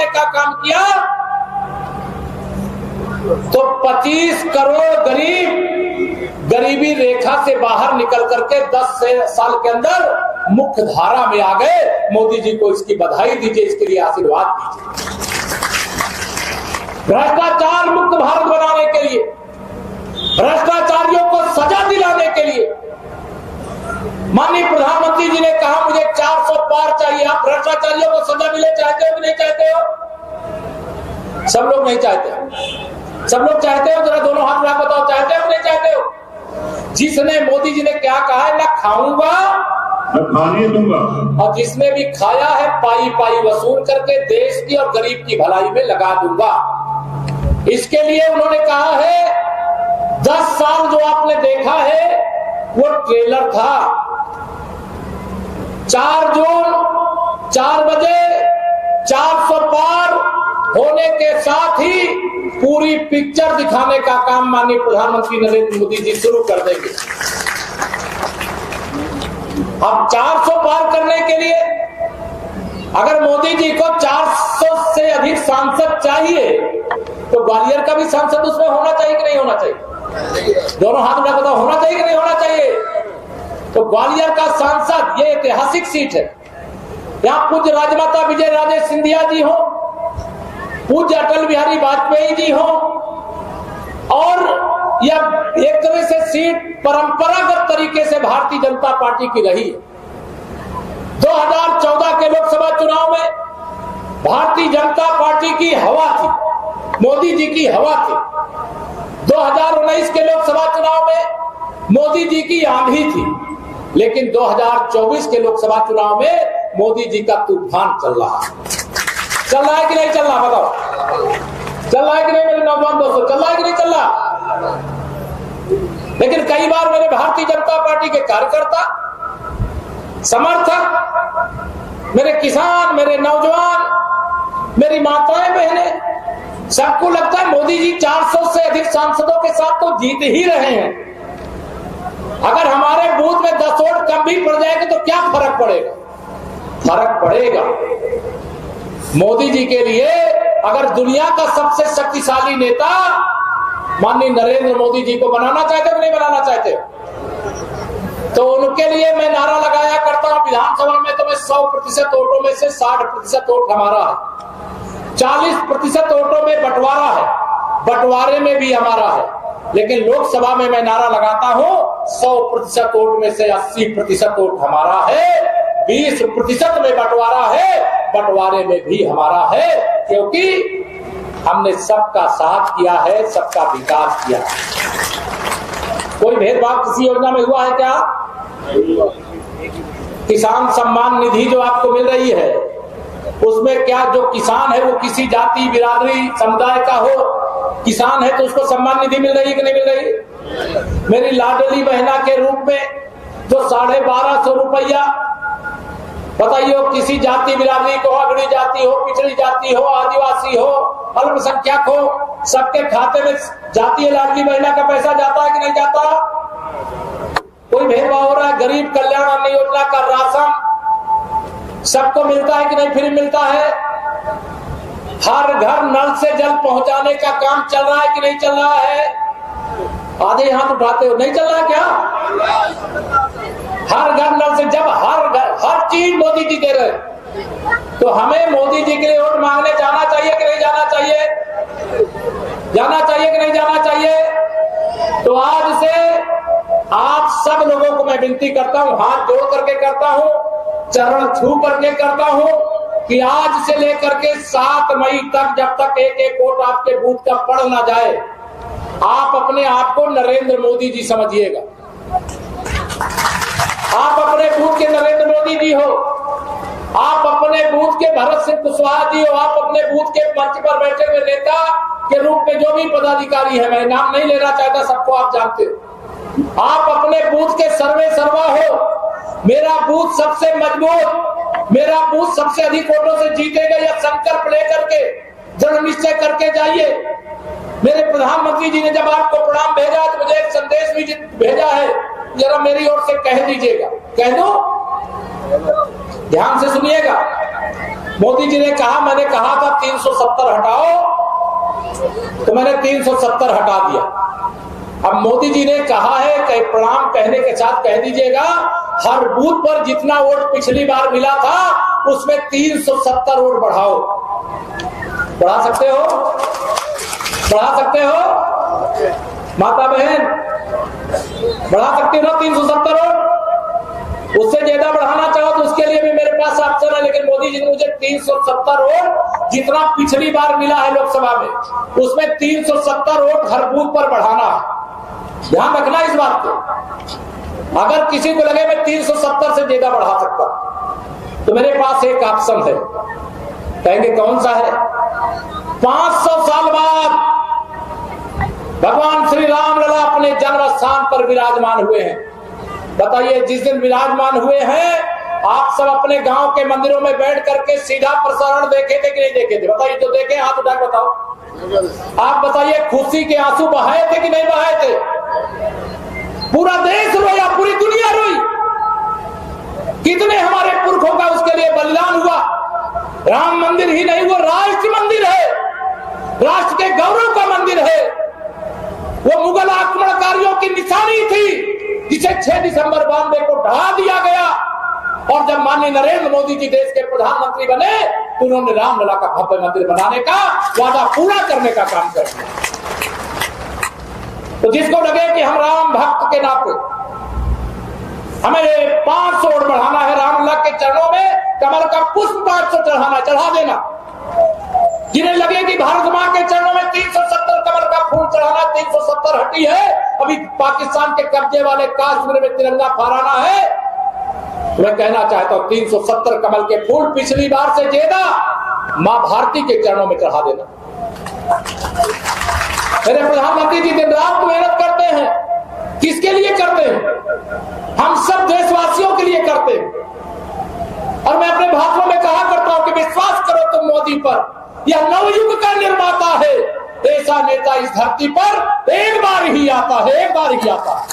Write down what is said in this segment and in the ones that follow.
का काम किया तो 25 करोड़ गरीब गरीबी रेखा से बाहर निकल करके 10 साल के अंदर मुख्य धारा में आ गए। मोदी जी को इसकी बधाई दीजिए, इसके लिए आशीर्वाद दीजिए। भ्रष्टाचार मुक्त भारत बनाने के लिए, भ्रष्टाचारियों को सजा दिलाने के लिए माननीय प्रधानमंत्री जी ने कहा मुझे 400 पार चाहिए। आप भ्रष्टाचारियों को सजा मिले चाहते हो कि नहीं चाहते हो? सब लोग नहीं चाहते। सब लोग चाहते हो? जरा दोनों हाथ उठा बताओ, चाहते हो कि नहीं चाहते हो? जिसने, मोदी जी ने क्या कहा है, ना खाऊंगा न खाने दूंगा, और जिसने भी खाया है पाई पाई वसूल करके देश की और गरीब की भलाई में लगा दूंगा। इसके लिए उन्होंने कहा है 10 साल जो आपने देखा है वो ट्रेलर था। 4 जून 4 बजे 400 पार होने के साथ ही पूरी पिक्चर दिखाने का काम माननीय प्रधानमंत्री नरेंद्र मोदी जी शुरू कर देंगे। अब 400 पार करने के लिए अगर मोदी जी को 400 से अधिक सांसद चाहिए तो ग्वालियर का भी सांसद उसमें होना चाहिए कि नहीं होना चाहिए? दोनों हाथ उठा बताओ, होना चाहिए कि नहीं होना चाहिए? तो ग्वालियर का सांसद, ये ऐतिहासिक सीट है। यहाँ पूज्य राजमाता विजय राजे सिंधिया जी हो, पूज्य अटल बिहारी वाजपेयी जी हो, और यह एक तरह से सीट परंपरागत तरीके से भारतीय जनता पार्टी की रही है। 2014 के लोकसभा चुनाव में भारतीय जनता पार्टी की हवा थी, मोदी जी की हवा थी। 2019 के लोकसभा चुनाव में मोदी जी की आंधी थी, लेकिन 2024 के लोकसभा चुनाव में मोदी जी का तूफान चल रहा है। चल रहा है कि नहीं चल रहा? बताओ, चल रहा है कि नहीं मेरे नौजवान दोस्तों? चल रहा है कि नहीं चल रहा? लेकिन कई बार मेरे भारतीय जनता पार्टी के कार्यकर्ता, समर्थक, मेरे किसान, मेरे नौजवान, मेरी माताएं बहनें, सबको लगता है मोदी जी 400 से अधिक सांसदों के साथ तो जीत ही रहे हैं। अगर हमारे बूथ में 10 वोट कम भी पड़ जाएगा तो क्या फर्क पड़ेगा? फर्क पड़ेगा। मोदी जी के लिए अगर दुनिया का सबसे शक्तिशाली नेता माननीय नरेंद्र मोदी जी को बनाना चाहते हो नहीं बनाना चाहते, तो उनके लिए मैं नारा लगाया करता हूं विधानसभा में, तो मैं 100% वोटों में से 60% वोट हमारा है, 40% वोटों में बंटवारा है, बंटवारे में भी हमारा है। लेकिन लोकसभा में मैं नारा लगाता हूं 100% वोट में से 80% वोट हमारा है, 20% में बंटवारा है, बंटवारे में भी हमारा है, क्योंकि हमने सबका साथ किया है, सबका विकास किया है। कोई भेदभाव किसी योजना में हुआ है क्या? किसान सम्मान निधि जो आपको मिल रही है, उसमें क्या जो किसान है वो किसी जाति बिरादरी समुदाय का हो, किसान है तो उसको सम्मान निधि मिल रही है कि नहीं मिल रही? मेरी लाडली बहना के रूप में जो 1250 रुपया, बताइए, किसी जाति बिरादरी को, अगड़ी जाति हो, पिछड़ी जाति हो, आदिवासी हो, अल्पसंख्यक हो, सबके खाते में जातीय लाडली बहना का पैसा जाता है कि नहीं जाता? कोई भेदभाव हो रहा है? गरीब कल्याण अन्न योजना का राशन सबको मिलता है कि नहीं फ्री मिलता है? हर घर नल से जल पहुंचाने का काम चल रहा है कि नहीं चल रहा है? आधे हाथ उठाते हो, नहीं चल रहा क्या? हर घर नल से, जब हर चीज मोदी जी दे रहे, तो हमें मोदी जी के लिए वोट मांगने जाना चाहिए कि नहीं जाना चाहिए? जाना चाहिए कि नहीं जाना चाहिए? तो आज से आप सब लोगों को मैं विनती करता हूं, हाथ जोड़ करके करता हूं, चरण छू करके करता हूं, कि आज से लेकर के 7 मई तक, जब तक एक वोट आपके बूथ का पड़ ना जाए, आप अपने आप को नरेंद्र मोदी जी समझिएगा। आप अपने बूथ के नरेंद्र मोदी जी हो, आप अपने बूथ के भरत सिंह कुशवाहा जी हो, आप अपने बूथ के मंच पर बैठे हुए नेता के रूप में जो भी पदाधिकारी है, मैं नाम नहीं लेना चाहता, सबको आप जानते हो, आप अपने बूथ के सर्वे सर्वा हो। मेरा बूथ सबसे मजबूत, मेरा बूथ सबसे अधिक वोटों से जीतेगा, यह संकल्प लेकर के दृढ़ निश्चय करके जाइए। मेरे प्रधानमंत्री जी ने जब आपको प्रणाम भेजा तो मुझे एक संदेश भी भेजा है जरा मेरी ओर से कह दीजिएगा। कह दो, ध्यान से सुनिएगा। मोदी जी ने कहा, मैंने कहा था 370 हटाओ, तो मैंने 370 हटा दिया। अब मोदी जी ने कहा है कि प्रणाम कहने के साथ कह दीजिएगा, हर बूथ पर जितना वोट पिछली बार मिला था उसमें 370 वोट बढ़ाओ। बढ़ा सकते हो? बढ़ा सकते हो माता बहन? बढ़ा सकते हो ना 370 वोट? उससे ज्यादा बढ़ाना चाहो तो उसके लिए भी मेरे पास ऑप्शन है, लेकिन मोदी जी ने मुझे 370 वोट जितना पिछली बार मिला है लोकसभा में, उसमें 370 वोट हर बूथ पर बढ़ाना है। ध्यान रखना इस बात को। अगर किसी को लगे मैं 370 से ज्यादा बढ़ा सकता तो मेरे पास एक ऑप्शन है। कहेंगे कौन सा है? 500 साल बाद भगवान श्री राम लला अपने जन्म स्थान पर विराजमान हुए हैं। बताइए, जिस दिन विराजमान हुए हैं आप सब अपने गांव के मंदिरों में बैठ करके सीधा प्रसारण देखे थे कि नहीं देखे थे? बताइए, जो देखे हाथ उठा के बताओ। आप बताइए, खुशी के आंसू बहाए थे कि नहीं बहाए थे? पूरा देश रोया, पूरी दुनिया रोई। कितने हमारे पुरखों का उसके लिए बलिदान हुआ। राम मंदिर ही नहीं, वो राष्ट्र मंदिर है, राष्ट्र के गौरव का मंदिर है। वो मुगल आक्रमणकारियों की निशानी थी जिसे 6 दिसंबर 92 को ढहा दिया गया। और जब माननीय नरेंद्र मोदी जी देश के प्रधानमंत्री बने तो उन्होंने रामलला का भव्य मंदिर बनाने का वादा पूरा करने का काम कर दिया। तो जिसको लगे कि हम राम भक्त के नाते हमें 500 वोट बढ़ाना है, रामलला के चरणों में कमल का पुष्प 500 चढ़ाना, चढ़ा देना। जिन्हें लगे कि भारत मां के चरणों में 370 कमल का फूल चढ़ाना, 370 हटी है, अभी पाकिस्तान के कब्जे वाले कश्मीर में तिरंगा फहराना है, तो मैं कहना चाहता हूं 370 कमल के फूल पिछली बार से ज्यादा मां भारती के चरणों में चढ़ा देना। मेरे प्रधानमंत्री जी दिन रात मेहनत करते हैं। किसके लिए करते हैं? हम सब देशवासियों के लिए करते हैं। और मैं अपने भाषणों में कहा करता हूं कि विश्वास करो तुम मोदी पर, यह नवयुग का निर्माता है। ऐसा नेता इस धरती पर एक बार ही आता है, एक बार ही आता है।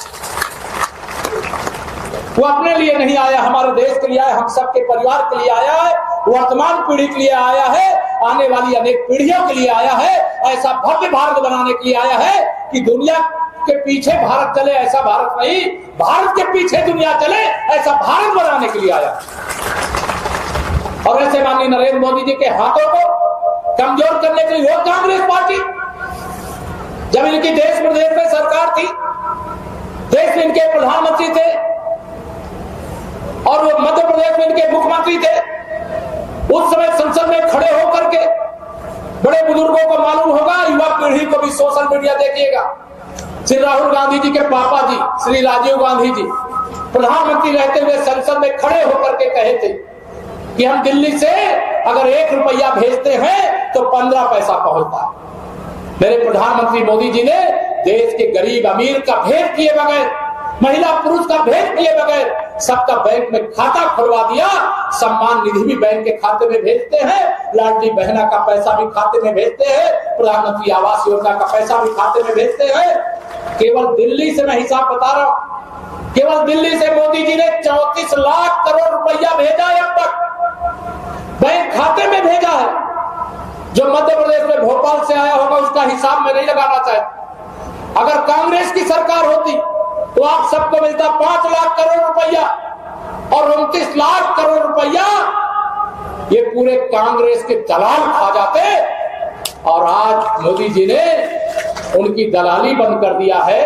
वो अपने लिए नहीं आया, हमारे देश के लिए आया, हम सबके परिवार के लिए आया है, वर्तमान पीढ़ी के लिए आया है, आने वाली अनेक पीढ़ियों के लिए आया है। ऐसा भव्य भारत बनाने के लिए आया है कि दुनिया के पीछे भारत चले, ऐसा भारत नहीं, भारत के पीछे दुनिया चले, ऐसा भारत बनाने के लिए आया। और ऐसे माननीय नरेंद्र मोदी जी के हाथों को कमजोर करने के लिए वो कांग्रेस पार्टी, जब इनकी देश प्रदेश में सरकार थी, देश में इनके प्रधानमंत्री थे और वो मध्य प्रदेश में इनके मुख्यमंत्री थे, उस समय संसद में खड़े होकर के बड़े बुजुर्गों को मालूम होगा, युवा पीढ़ी को भी सोशल मीडिया देखिएगा, श्री राहुल गांधी जी के पापा जी श्री राजीव गांधी जी प्रधानमंत्री रहते हुए संसद में खड़े होकर के कहे थे कि हम दिल्ली से अगर 1 रुपया भेजते हैं तो 15 पैसा पहुंचता है। मेरे प्रधानमंत्री मोदी जी ने देश के गरीब अमीर का भेद किए बगैर, महिला पुरुष का भेद किए बगैर सबका बैंक में खाता खुलवा दिया। सम्मान निधि भी बैंक के खाते में भेजते हैं, लाडली बहना का पैसा भी खाते में भेजते हैं, प्रधानमंत्री आवास योजना का पैसा भी खाते में भेजते हैं। केवल दिल्ली से मैं हिसाब बता रहा हूं, केवल दिल्ली से मोदी जी ने 34 लाख करोड़ रुपया भेजा है, अब तक बैंक खाते में भेजा है। जो मध्य प्रदेश में भोपाल से आया होगा उसका हिसाब मैं नहीं लगाना चाहता। अगर कांग्रेस की सरकार होती तो आप सबको मिलता 5 लाख करोड़ रुपया और 29 लाख करोड़ रुपया ये पूरे कांग्रेस के दलाल खा जाते। और आज मोदी जी ने उनकी दलाली बंद कर दिया है,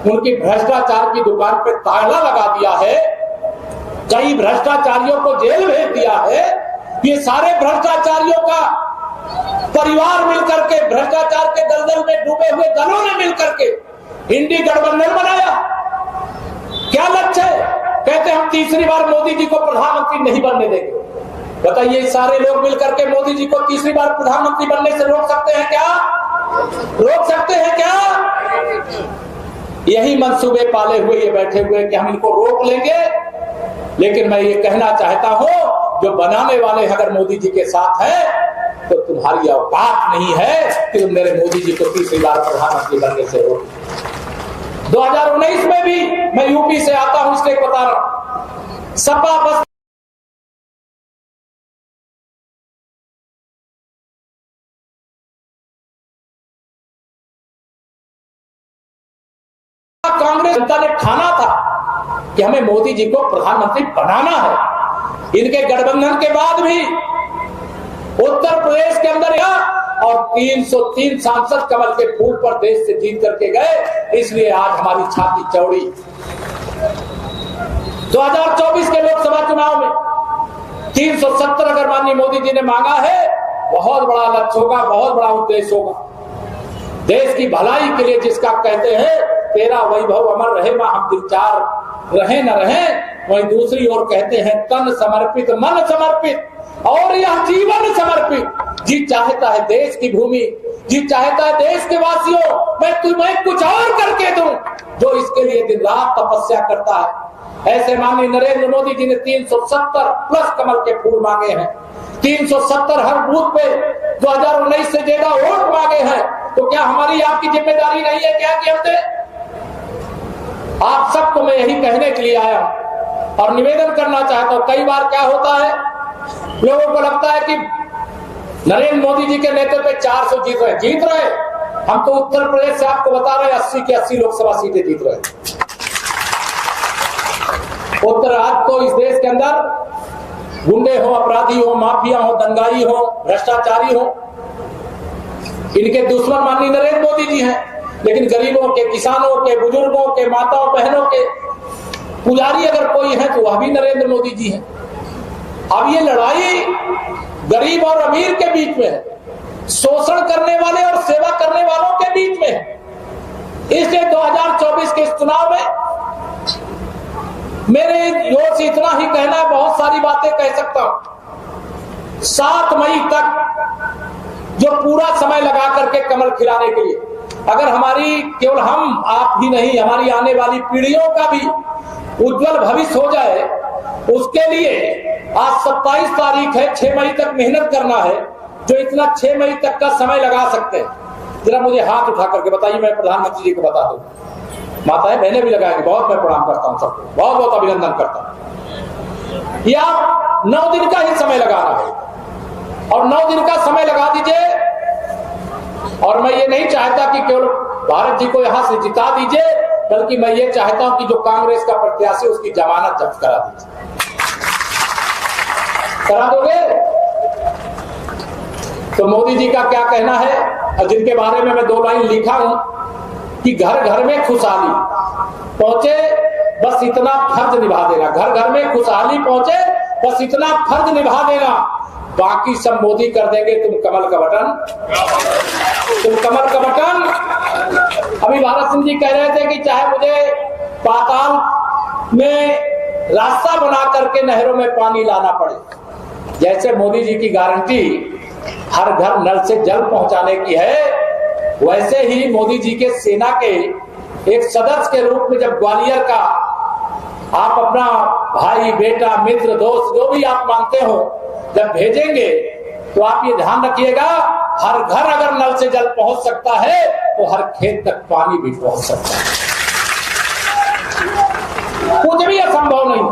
उनकी भ्रष्टाचार की दुकान पे ताला लगा दिया है, कई भ्रष्टाचारियों को जेल भेज दिया है। ये सारे भ्रष्टाचारियों का परिवार मिलकर के, भ्रष्टाचार के दलदल में डूबे हुए दलों ने मिलकर के इंडी गठबंधन बनाया। क्या लक्ष्य है? कहते हम तीसरी बार मोदी जी को प्रधानमंत्री नहीं बनने देंगे। बताइए, सारे लोग मिलकर के मोदी जी को तीसरी बार प्रधानमंत्री बनने से रोक सकते हैं क्या? रोक सकते हैं क्या? यही मंसूबे पाले हुए ये बैठे हुए कि हम इनको रोक लेंगे। लेकिन मैं ये कहना चाहता हूं, जो बनाने वाले अगर मोदी जी के साथ है तो तुम्हारी औकात नहीं है कि तुम मेरे मोदी जी को तीसरी बार प्रधानमंत्री बनने से रोको। 2019 में भी मैं यूपी से आता हूं इसलिए बता रहा हूं। सपा बस कांग्रेस जनता ने ठाना था कि हमें मोदी जी को प्रधानमंत्री बनाना है। इनके गठबंधन के बाद भी उत्तर प्रदेश के अंदर और 303 सांसद कमल के फूल पर देश से जीत करके गए, इसलिए आज हमारी छाती चौड़ी। 2024 के लोकसभा चुनाव में 370 अगर माननीय मोदी जी ने मांगा है, बहुत बड़ा लक्ष्य होगा, बहुत बड़ा उद्देश्य होगा। देश की भलाई के लिए जिसका कहते हैं तेरा वैभव अमर रहे, मां हम दिलचार रहे न रहे, वहीं दूसरी ओर कहते हैं तन समर्पित मन समर्पित और यह जीवन समर्पित। जी चाहता है देश की भूमि, जी चाहता है देश के वासियों, मैं तुम्हें कुछ और करके दूं, जो इसके लिए दिन रात तपस्या करता है। ऐसे माननीय नरेंद्र मोदी जी ने 370 प्लस कमल के फूल मांगे हैं, 370 हर बूथ पे 2019 से ज्यादा वोट मांगे हैं। तो क्या हमारी आपकी जिम्मेदारी नहीं है क्या कि हम दें? आप सबको मैं यही कहने के लिए आया हूं और निवेदन करना चाहता हूं। कई बार क्या होता है, लोगों को लगता है कि नरेंद्र मोदी जी के नेतृत्व पे 400 जीत रहे। हम तो उत्तर प्रदेश से आपको बता रहे हैं 80 की 80 लोकसभा सीटें जीत रहे। उत्तर आज तो इस देश के अंदर गुंडे हो, अपराधी हो, माफिया हो, दंगाई हो, भ्रष्टाचारी हो, इनके दुश्मन माननीय नरेंद्र मोदी जी हैं। लेकिन गरीबों के, किसानों के, बुजुर्गों के, माताओं बहनों के पुजारी अगर कोई है तो वह भी नरेंद्र मोदी जी हैं। अब ये लड़ाई गरीब और अमीर के बीच में है, शोषण करने वाले और सेवा करने वालों के बीच में है। इसलिए 2024 के इस चुनाव में मेरे जोर से इतना ही कहना है, बहुत सारी बातें कह सकता हूं। 7 मई तक जो पूरा समय लगा करके कमल खिलाने के लिए, अगर हमारी केवल हम आप ही नहीं, हमारी आने वाली पीढ़ियों का भी उज्जवल भविष्य हो जाए, उसके लिए आज 27 तारीख है, 6 मई तक मेहनत करना है। जो इतना 6 मई तक का समय लगा सकते हैं, जरा मुझे हाथ उठा करके बताइए, मैं प्रधानमंत्री जी को बता दूं। माताएं बहनें भी लगाएंगे, बहुत मैं प्रणाम करता हूं सबको, बहुत बहुत अभिनंदन करता हूं। या 9 दिन का ही समय लगाना है और 9 दिन का समय लगा दीजिए। और मैं ये नहीं चाहता कि केवल भारत जी को यहां से जिता दीजिए, बल्कि मैं ये चाहता हूं कि जो कांग्रेस का प्रत्याशी उसकी जमानत जब्त करा दीजिए। करा दोगे? तो मोदी जी का क्या कहना है, और जिनके बारे में मैं 2 लाइन लिखा हूं कि घर घर में खुशहाली पहुंचे, बस इतना फर्ज निभा देना। घर घर में खुशहाली पहुंचे, बस इतना फर्ज निभा देना, बाकी सब मोदी कर देंगे। तुम कमल का बटन, तुम कमल का बटन। अभी भारत सिंह जी कह रहे थे कि चाहे मुझे पाताल में रास्ता बना करके नहरों में पानी लाना पड़े, जैसे मोदी जी की गारंटी हर घर नल से जल पहुंचाने की है, वैसे ही मोदी जी के सेना के एक सदस्य के रूप में जब ग्वालियर का आप अपना भाई, बेटा, मित्र, दोस्त जो भी आप मानते हो जब भेजेंगे, तो आप ये ध्यान रखिएगा, हर घर अगर नल से जल पहुंच सकता है तो हर खेत तक पानी भी पहुंच सकता है। कुछ भी असंभव नहीं।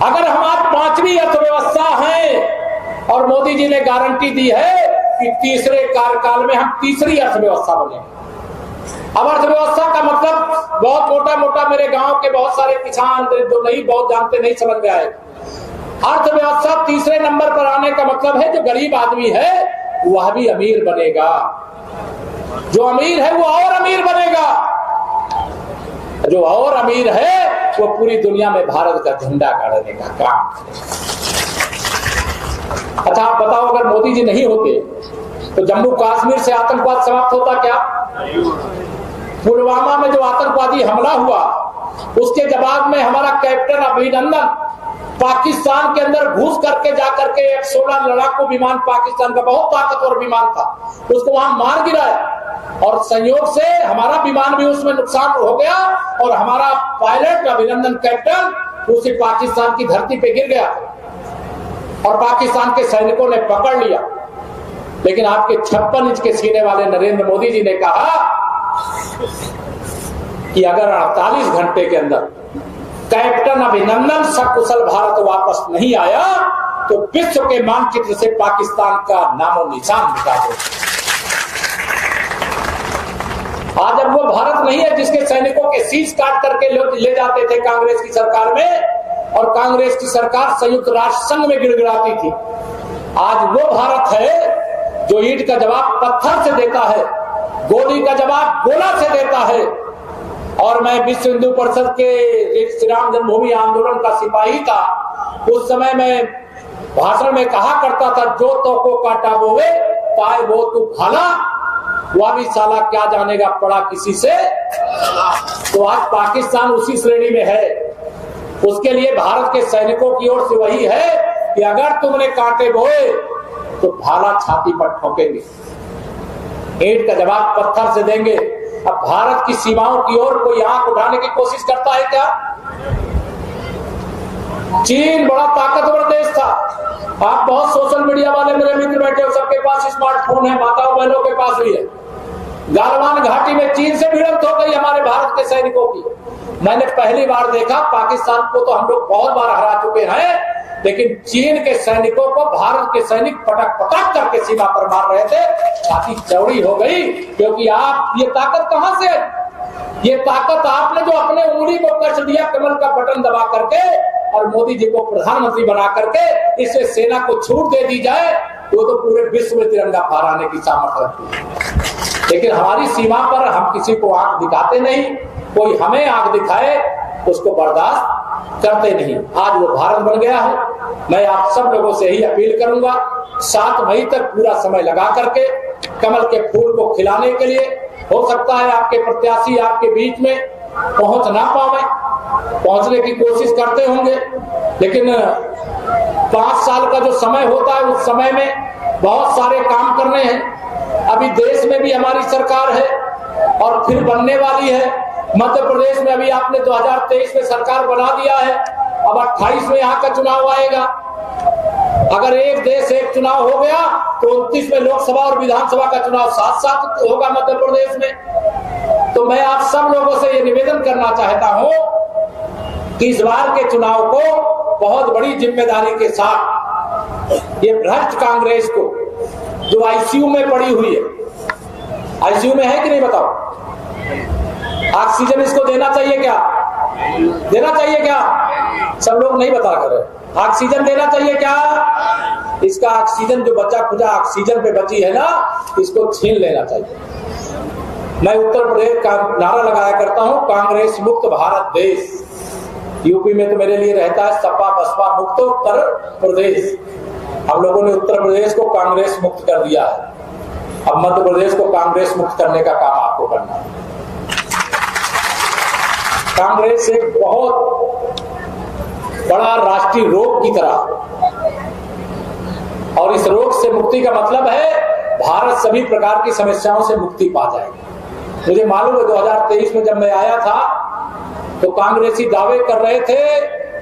अगर हम आज 5वीं अर्थव्यवस्था हैं और मोदी जी ने गारंटी दी है कि तीसरे कार्यकाल में हम तीसरी अर्थव्यवस्था बनेंगे। अब अर्थव्यवस्था का मतलब बहुत मोटा मोटा मेरे गांव के बहुत सारे किसान जो नहीं बहुत जानते, नहीं समझ में आए। अर्थव्यवस्था तीसरे नंबर पर आने का मतलब है जो गरीब आदमी है वह भी अमीर बनेगा, जो अमीर है वो और अमीर बनेगा, जो और अमीर है वो पूरी दुनिया में भारत का झंडा गाड़ने का काम करेगा। अच्छा आप बताओ, अगर मोदी जी नहीं होते तो जम्मू कश्मीर से आतंकवाद समाप्त होता क्या? पुलवामा में जो आतंकवादी हमला हुआ उसके जवाब में हमारा कैप्टन अभिनंदन पाकिस्तान के अंदर घुस करके जाकर के F-16 लड़ाकू विमान, पाकिस्तान का बहुत ताकतवर विमान था, उसको वहां मार गिराया और संयोग से हमारा विमान भी उसमें नुकसान हो गया और हमारा पायलट अभिनंदन कैप्टन उसी पाकिस्तान की धरती पे गिर गया और पाकिस्तान के सैनिकों ने पकड़ लिया। लेकिन आपके 56 इंच के सीने वाले नरेंद्र मोदी जी ने कहा कि अगर 48 घंटे के अंदर कैप्टन अभिनंदन सकुशल भारत वापस नहीं आया तो विश्व के मानचित्र से पाकिस्तान का नामो निशान मिटा दो। आज अब वो भारत नहीं है जिसके सैनिकों के शीश काट करके ले जाते थे कांग्रेस की सरकार में, और कांग्रेस की सरकार संयुक्त राष्ट्र संघ में गिड़गिड़ाती थी। आज वो भारत है जो ईंट का जवाब पत्थर से देता है, गोली का जवाब गोला से देता है। और मैं विश्व हिंदू परिषद के श्री राम जन्मभूमि आंदोलन का सिपाही था। उस समय मैं भाषण में कहा करता था, जो तो को काटा बोवे पाए वो तू भाला, वह भी साला क्या जानेगा पड़ा किसी से। तो आज पाकिस्तान उसी श्रेणी में है। उसके लिए भारत के सैनिकों की ओर से वही है कि अगर तुमने कांटे बोए तो भाला छाती पर ठोकेंगे, ईंट का जवाब पत्थर से देंगे। अब भारत की सीमाओं की ओर कोई आंख उठाने की कोशिश करता है क्या? चीन बड़ा ताकतवर देश था। आप बहुत सोशल मीडिया वाले मेरे मित्र बैठे हो, सबके पास स्मार्टफोन है, माताओं बहनों के पास भी है। गालवान घाटी में चीन से भिड़ंत हो गई हमारे भारत के सैनिकों की। मैंने पहली बार देखा, पाकिस्तान को तो हम लोग बहुत बार हरा चुके हैं, लेकिन चीन के सैनिकों को भारत के सैनिक पटक पटक करके सीमा पर मार रहे थे। छाती चौड़ी हो गई, क्योंकि आप ये ताकत कहां से है? ये ताकत आपने जो अपने उंगली को कस दिया कमल का बटन दबा करके और मोदी जी को प्रधानमंत्री बना करके, इससे सेना को छूट दे दी जाए वो तो पूरे विश्व में तिरंगा फहराने की सामर्थ्य रखती है। लेकिन हमारी सीमा पर हम किसी को आंख दिखाते नहीं, कोई हमें आंख दिखाए उसको बर्दाश्त करते नहीं। आज वो भारत बन गया है। मैं आप सब लोगों से ही अपील करूंगा, 7 मई तक पूरा समय लगा करके कमल के फूल को खिलाने के लिए। हो सकता है आपके प्रत्याशी आपके बीच में पहुंच ना पावे, पहुंचने की कोशिश करते होंगे, लेकिन 5 साल का जो समय होता है उस समय में बहुत सारे काम करने हैं। अभी देश में भी हमारी सरकार है और फिर बनने वाली है। मध्य प्रदेश में अभी आपने 2023 में सरकार बना दिया है, अब 28 में यहाँ का चुनाव आएगा। अगर एक देश एक चुनाव हो गया तो 29 में लोकसभा और विधानसभा का चुनाव साथ होगा मध्य प्रदेश में। तो मैं आप सब लोगों से ये निवेदन करना चाहता हूं कि इस बार के चुनाव को बहुत बड़ी जिम्मेदारी के साथ ये भ्रष्ट कांग्रेस को, जो आईसीयू में पड़ी हुई है, आईसीयू में है कि नहीं बताओ? ऑक्सीजन इसको देना चाहिए क्या? देना चाहिए क्या? सब लोग नहीं बता कर रहे। ऑक्सीजन देना चाहिए क्या? इसका ऑक्सीजन जो बचा खुचा ऑक्सीजन पे बची है ना, इसको छीन लेना चाहिए। मैं उत्तर प्रदेश का नारा लगाया करता हूं, कांग्रेस मुक्त भारत देश। यूपी में तो मेरे लिए रहता है सपा बसपा मुक्त उत्तर प्रदेश। हम लोगों ने उत्तर प्रदेश को कांग्रेस मुक्त कर दिया है, अब मध्य प्रदेश को कांग्रेस मुक्त करने का काम आपको करना है। कांग्रेस एक बहुत बड़ा राष्ट्रीय रोग की तरह, और इस रोग से मुक्ति का मतलब है भारत सभी प्रकार की समस्याओं से मुक्ति पा जाएगा। मुझे मालूम है 2023 में जब मैं आया था तो कांग्रेसी दावे कर रहे थे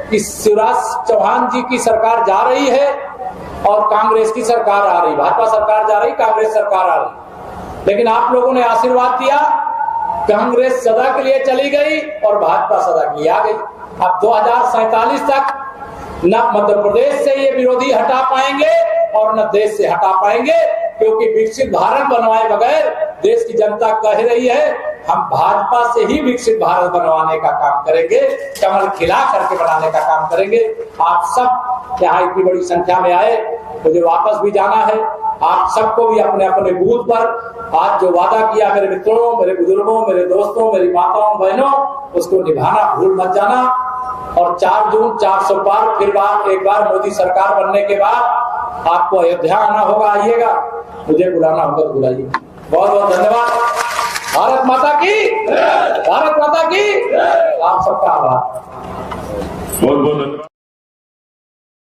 कि शिवराज चौहान जी की सरकार जा रही है और कांग्रेस की सरकार आ रही, भाजपा सरकार जा रही, कांग्रेस सरकार आ रही। लेकिन आप लोगों ने आशीर्वाद दिया, कांग्रेस सदा के लिए चली गई और भाजपा सदा के लिए आ गई। अब 2047 तक न मध्य प्रदेश से ये विरोधी हटा पाएंगे और न देश से हटा पाएंगे, क्योंकि विकसित भारत बनवाए बगैर देश की जनता कह रही है हम भाजपा से ही विकसित भारत बनवाने का काम करेंगे, कमल खिला करके बनाने का काम करेंगे। आप सब यहाँ इतनी बड़ी संख्या में आए, मुझे वापस भी जाना है। आप सबको भी अपने अपने बूथ पर आज जो वादा किया मेरे मित्रों, मेरे बुजुर्गों, मेरे दोस्तों, मेरी माताओं बहनों, उसको निभाना भूल मत जाना। और 4 जून 400 पार फिर एक बार मोदी सरकार बनने के बाद आपको अयोध्या आना होगा, आइएगा, मुझे बुलाना होगा तो बुलाइए। बहुत बहुत धन्यवाद। भारत माता की, भारत माता की, आप सबका आभार। बहुत बहुत धन्यवाद।